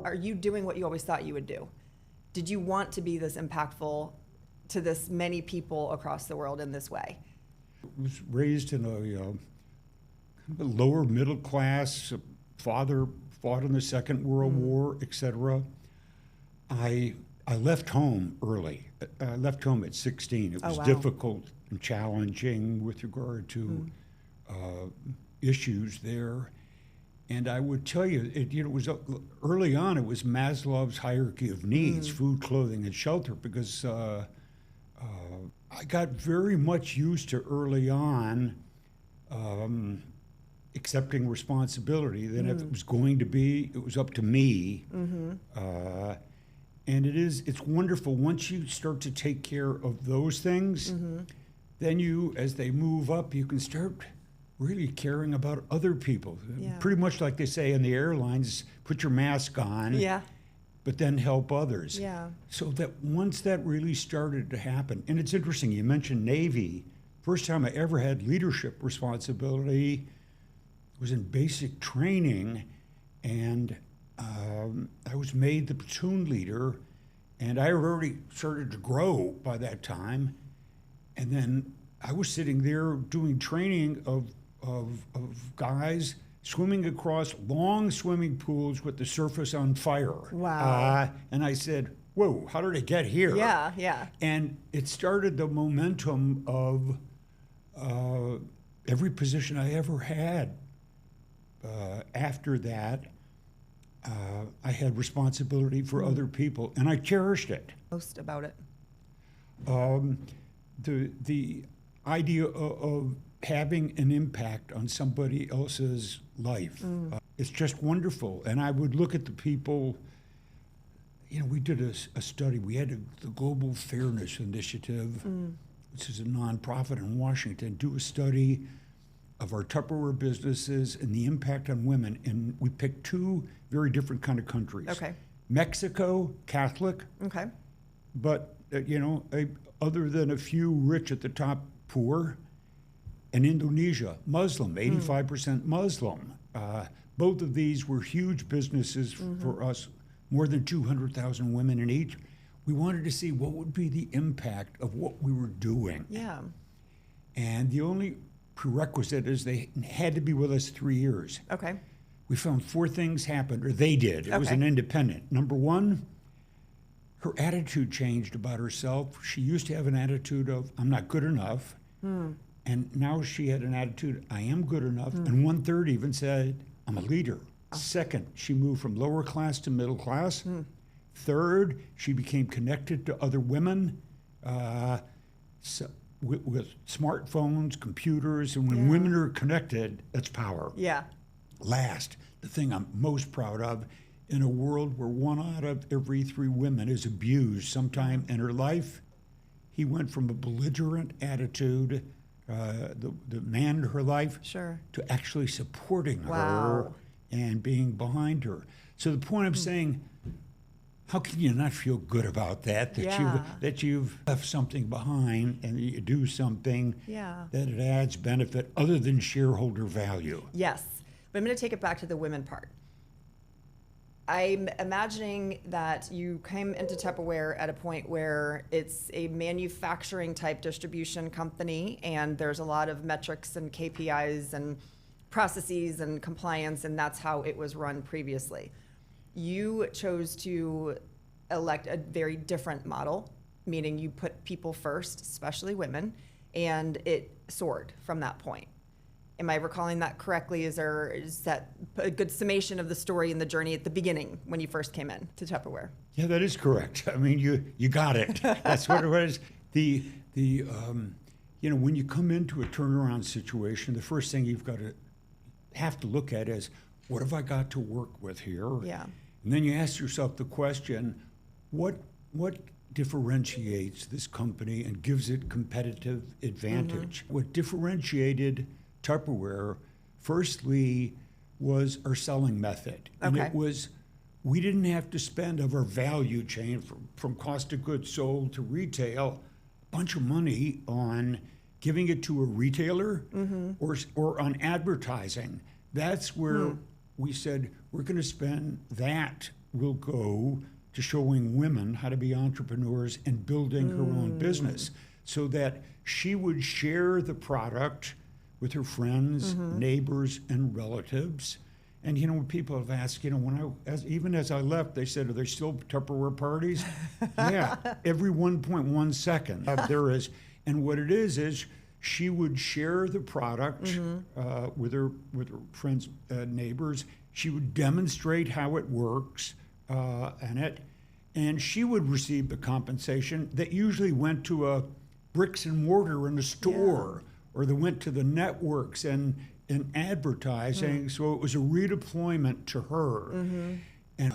Are you doing what you always thought you would do? Did you want to be this impactful to this many people across the world in this way? I was raised in a lower middle class. Father fought in the Second World War, etc. I left home early. I left home at 16. It was difficult and challenging with regard to issues there. And I would tell you, it was early on. It was Maslow's hierarchy of needs: food, clothing, and shelter. Because I got very much used to early on accepting responsibility. Then if it was going to be, it was up to me. And it's wonderful once you start to take care of those things. Then you, as they move up, you can start really caring about other people. Yeah. Pretty much like they say in the airlines, put your mask on, but then help others. Yeah. So that once that really started to happen, and it's interesting, you mentioned Navy. First time I ever had leadership responsibility was in basic training, and I was made the platoon leader, and I had already started to grow by that time. And then I was sitting there doing training of guys swimming across long swimming pools with the surface on fire. Wow. And I said, whoa, how did I get here? Yeah, yeah. And it started the momentum of every position I ever had. After that, I had responsibility for other people, and I cherished it. Most about it. The idea of having an impact on somebody else's life, it's just wonderful. And I would look at the people. We did a study. We had the Global Fairness Initiative, which is a nonprofit in Washington, do a study of our Tupperware businesses and the impact on women. And we picked two very different kind of countries. Okay. Mexico, Catholic. Okay. But, other than a few rich at the top, poor. And Indonesia, Muslim, 85% Muslim. Both of these were huge businesses for us, more than 200,000 women in each. We wanted to see what would be the impact of what we were doing. Yeah. And the only prerequisite is they had to be with us 3 years. Okay. We found 4 things happened, or they did. It was an independent. Number one, her attitude changed about herself. She used to have an attitude of, I'm not good enough. And now she had an attitude, I am good enough. And 1/3 even said, I'm a leader. Second, she moved from lower class to middle class. Third, she became connected to other women with smartphones, computers. And when women are connected, that's power. Yeah. Last, the thing I'm most proud of, in a world where 1 out of every 3 women is abused sometime in her life, he went from a belligerent attitude, the man in her life, to actually supporting her and being behind her. So the point I'm saying, how can you not feel good about that? That you've left something behind and you do something that it adds benefit other than shareholder value. Yes, but I'm going to take it back to the women part. I'm imagining that you came into Tupperware at a point where it's a manufacturing type distribution company, and there's a lot of metrics and KPIs and processes and compliance, and that's how it was run previously. You chose to elect a very different model, meaning you put people first, especially women, and it soared from that point. Am I recalling that correctly? Is that a good summation of the story and the journey at the beginning when you first came in to Tupperware? Yeah, that is correct. I mean, you got it. That's what it was. When you come into a turnaround situation, the first thing you've got to have to look at is, what have I got to work with here? Yeah. And then you ask yourself the question, what differentiates this company and gives it competitive advantage? What differentiated Tupperware, firstly, was our selling method. And it was, we didn't have to spend of our value chain from cost of goods sold to retail a bunch of money on giving it to a retailer or on advertising. That's where we said, we're going to spend that will go to showing women how to be entrepreneurs and building her own business, so that she would share the product with her friends, neighbors, and relatives. And when people have asked, even as I left, they said, "Are there still Tupperware parties?" Yeah, every 1.1 second there is. And what it is she would share the product with her friends, neighbors. She would demonstrate how it works, and she would receive the compensation that usually went to a bricks and mortar in a store, or that went to the networks and advertising. So it was a redeployment to her. And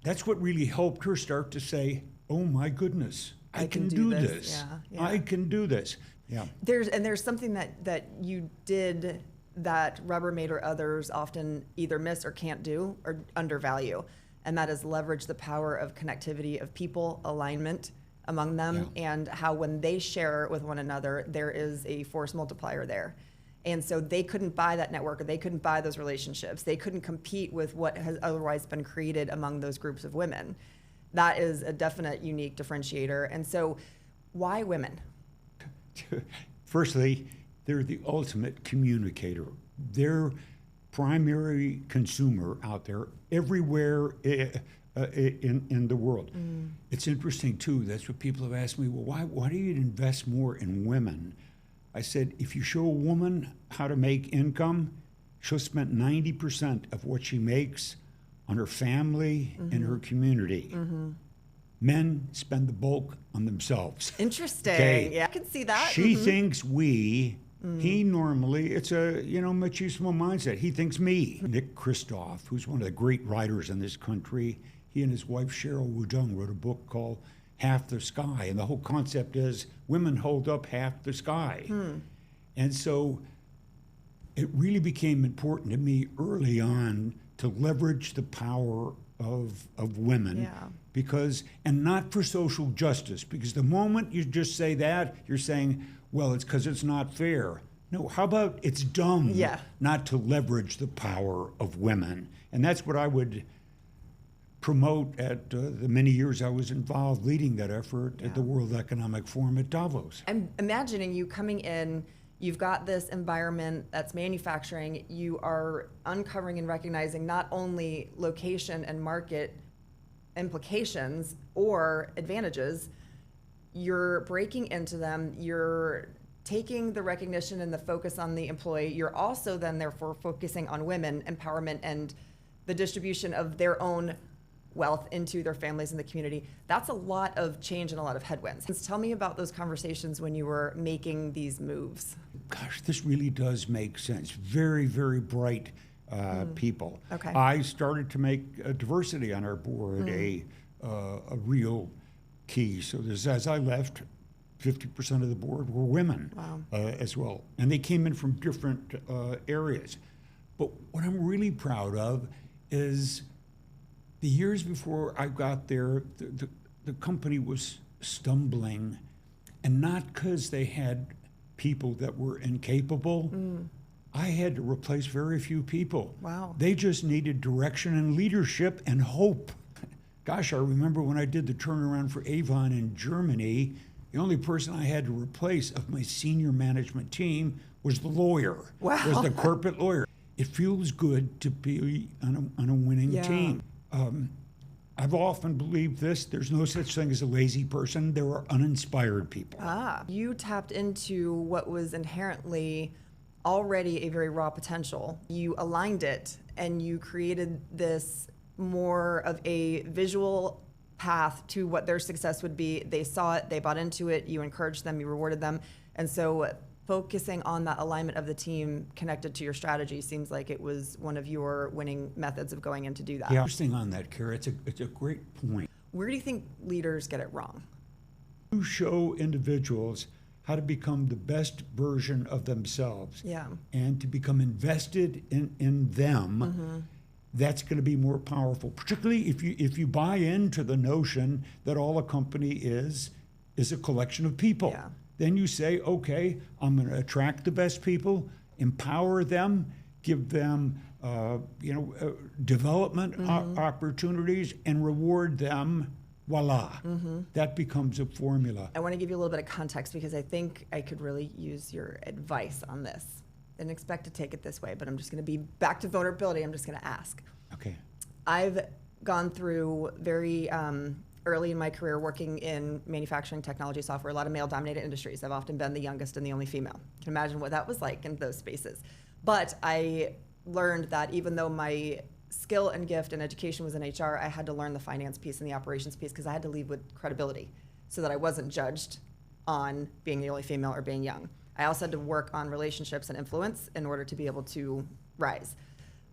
that's what really helped her start to say, "Oh my goodness, I can do this. Yeah. I can do this." Yeah. There's something that you did that Rubbermaid or others often either miss or can't do or undervalue, and that is leverage the power of connectivity of people, alignment among them, and how when they share with one another, there is a force multiplier there. And so they couldn't buy that network, or they couldn't buy those relationships. They couldn't compete with what has otherwise been created among those groups of women. That is a definite unique differentiator. And so why women? Firstly, they're the ultimate communicator. They're primary consumer out there everywhere in the world. It's interesting too. That's what people have asked me. Well, why do you invest more in women? I said, if you show a woman how to make income, she'll spend 90% of what she makes on her family and her community. Men spend the bulk on themselves. Interesting. Okay. Yeah, I can see that. She thinks we. He normally, it's a machismo mindset. He thinks me. Nick Kristof, who's one of the great writers in this country, he and his wife Cheryl Wudung wrote a book called Half the Sky, and the whole concept is women hold up half the sky. And so it really became important to me early on to leverage the power of women, because, and not for social justice, because the moment you just say that, you're saying, well, it's because it's not fair. No, how about it's dumb not to leverage the power of women? And that's what I would promote at the many years I was involved leading that effort at the World Economic Forum at Davos. I'm imagining you coming in, you've got this environment that's manufacturing, you are uncovering and recognizing not only location and market implications or advantages, you're breaking into them, you're taking the recognition and the focus on the employee, you're also then therefore focusing on women empowerment and the distribution of their own wealth into their families and the community. That's a lot of change and a lot of headwinds. Tell me about those conversations when you were making these moves. Gosh, this really does make sense. Very, very bright people. Okay. I started to make diversity on our board a real key. So as I left, 50% of the board were women as well. And they came in from different areas. But what I'm really proud of is the years before I got there, the company was stumbling, and not because they had people that were incapable. I had to replace very few people. Wow. They just needed direction and leadership and hope. Gosh, I remember when I did the turnaround for Avon in Germany, the only person I had to replace of my senior management team was the lawyer, was the corporate lawyer. It feels good to be on a winning team. I've often believed this, there's no such thing as a lazy person, there are uninspired people. You tapped into what was inherently already a very raw potential. You aligned it and you created this more of a visual path to what their success would be. They saw it, they bought into it, you encouraged them, you rewarded them. And so focusing on that alignment of the team connected to your strategy seems like it was one of your winning methods of going in to do that. Yeah, interesting on that, Kara. It's a great point. Where do you think leaders get it wrong? You show individuals how to become the best version of themselves and to become invested in them. That's going to be more powerful, particularly if you buy into the notion that all a company is a collection of people. Then you say, okay, I'm going to attract the best people, empower them, give them development opportunities and reward them. Voila, that becomes a formula. I want to give you a little bit of context because I think I could really use your advice on this. Didn't expect to take it this way, but I'm just going to be back to vulnerability. I'm just going to ask. Okay. I've gone through very early in my career working in manufacturing, technology, software, a lot of male-dominated industries. I've often been the youngest and the only female. You can imagine what that was like in those spaces. But I learned that even though my skill and gift and education was in HR, I had to learn the finance piece and the operations piece because I had to lead with credibility so that I wasn't judged on being the only female or being young. I also had to work on relationships and influence in order to be able to rise.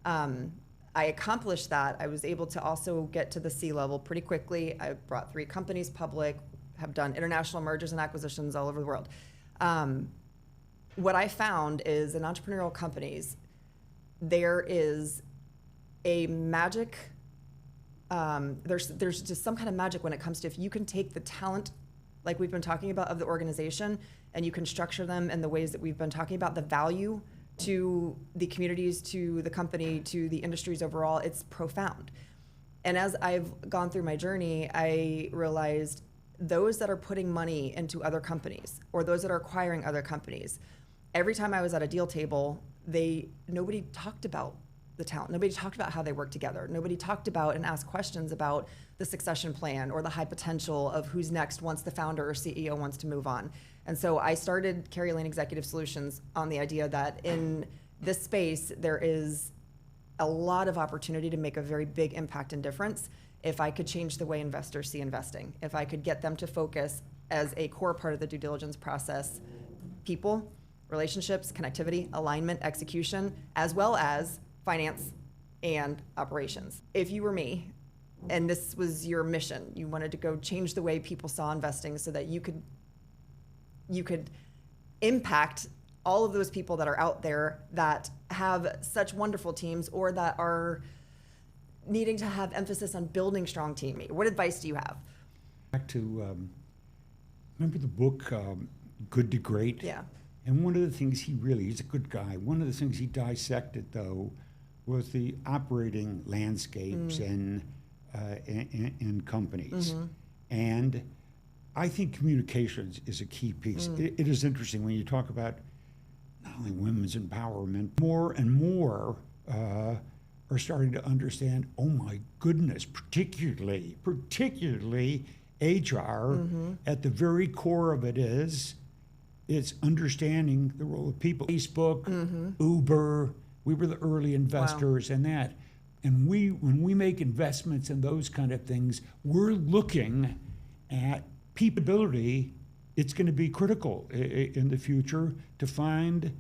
I accomplished that. I was able to also get to the C-level pretty quickly. I brought 3 companies public, have done international mergers and acquisitions all over the world. What I found is in entrepreneurial companies, there is a magic, there's just some kind of magic when it comes to if you can take the talent, like we've been talking about, of the organization, and you can structure them in the ways that we've been talking about, the value to the communities, to the company, to the industries overall, it's profound. And as I've gone through my journey, I realized those that are putting money into other companies or those that are acquiring other companies, every time I was at a deal table, nobody talked about the talent. Nobody talked about how they work together. Nobody talked about and asked questions about the succession plan or the high potential of who's next once the founder or CEO wants to move on. And so I started Carrie Lane Executive Solutions on the idea that in this space, there is a lot of opportunity to make a very big impact and difference if I could change the way investors see investing, if I could get them to focus as a core part of the due diligence process, people, relationships, connectivity, alignment, execution, as well as finance and operations. If you were me, and this was your mission, you wanted to go change the way people saw investing so that you could impact all of those people that are out there that have such wonderful teams or that are needing to have emphasis on building strong team. What advice do you have? Back to, remember the book, Good to Great? Yeah. And one of the things he's a good guy. One of the things he dissected, though, was the operating landscapes in companies. And I think communications is a key piece. It is interesting when you talk about not only women's empowerment, more and more are starting to understand, oh my goodness, particularly HR, at the very core of it is, it's understanding the role of people. Facebook, Uber, we were the early investors in that. And when we make investments in those kind of things, we're looking at people ability. It's going to be critical in the future to find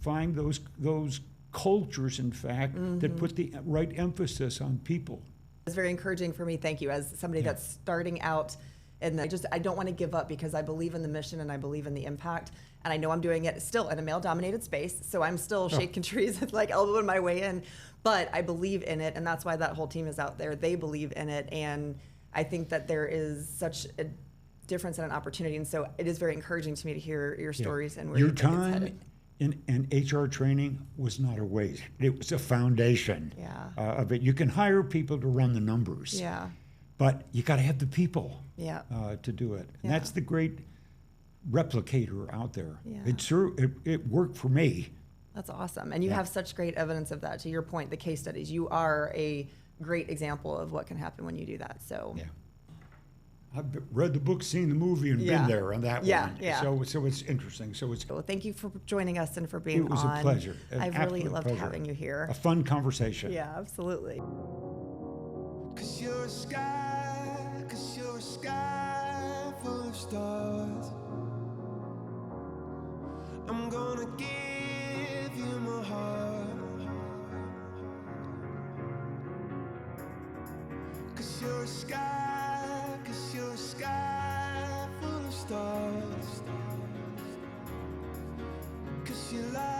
those cultures, in fact, that put the right emphasis on people. It's very encouraging for me, thank you, as somebody that's starting out. And I don't want to give up because I believe in the mission and I believe in the impact. And I know I'm doing it still in a male-dominated space, so I'm still shaking trees, like elbowing my way in. But I believe in it, and that's why that whole team is out there. They believe in it, and I think that there is such a difference and an opportunity. And so it is very encouraging to me to hear your stories and where your you think it's time headed. in HR training was not a waste. It was a foundation of it. You can hire people to run the numbers. Yeah. But you got to have the people to do it. And Yeah. that's the great replicator out there. Yeah. It worked for me. That's awesome. And you have such great evidence of that. To your point, the case studies, you are a great example of what can happen when you do that. So Yeah. I've read the book, seen the movie, and been there on that one. Yeah. So it's interesting. well, thank you for joining us and for being on. It was a pleasure. I really absolute loved pleasure. having you here. A fun conversation. Yeah, absolutely. 'Cause you're a sky full of stars. I'm gonna give you my heart. 'Cause you're a sky full of stars. 'Cause you light